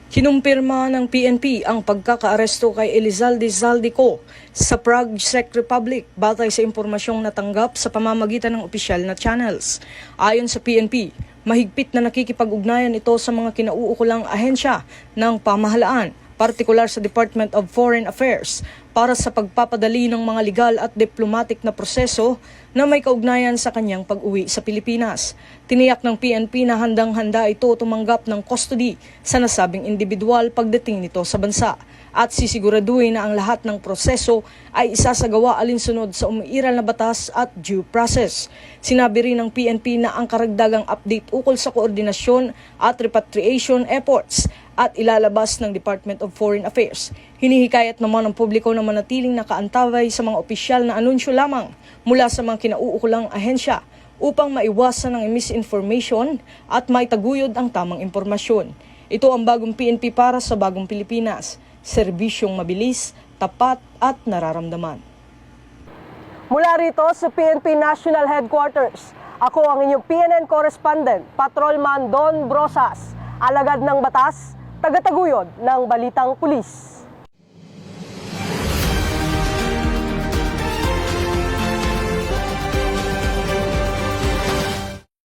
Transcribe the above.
Kinumpirma ng PNP ang pagkakaaresto kay Elizalde Zaldico sa Prague, Czech Republic batay sa impormasyong natanggap sa pamamagitan ng opisyal na channels. Ayon sa PNP, mahigpit na nakikipag-ugnayan ito sa mga kinauukulang ahensya ng pamahalaan, partikular sa Department of Foreign Affairs, para sa pagpapadali ng mga legal at diplomatic na proseso na may kaugnayan sa kanyang pag-uwi sa Pilipinas. Tiniyak ng PNP na handang-handa ito tumanggap ng custody sa nasabing individual pagdating nito sa bansa at sisiguraduhin na ang lahat ng proseso ay isasagawa alinsunod sa umiiral na batas at due process. Sinabi rin ng PNP na ang karagdagang update ukol sa koordinasyon at repatriation efforts at ilalabas ng Department of Foreign Affairs. Hinihikayat naman ng publiko na manatiling nakaantabay sa mga opisyal na anunsyo lamang mula sa mga kinauukulang ahensya upang maiwasan ang misinformation at maitaguyod ang tamang impormasyon. Ito ang bagong PNP para sa bagong Pilipinas. Serbisyong mabilis, tapat at nararamdaman. Mula rito sa PNP National Headquarters, ako ang inyong PNN correspondent, Patrolman Don Brosas, alagad ng batas, tagataguyod ng Balitang Pulis.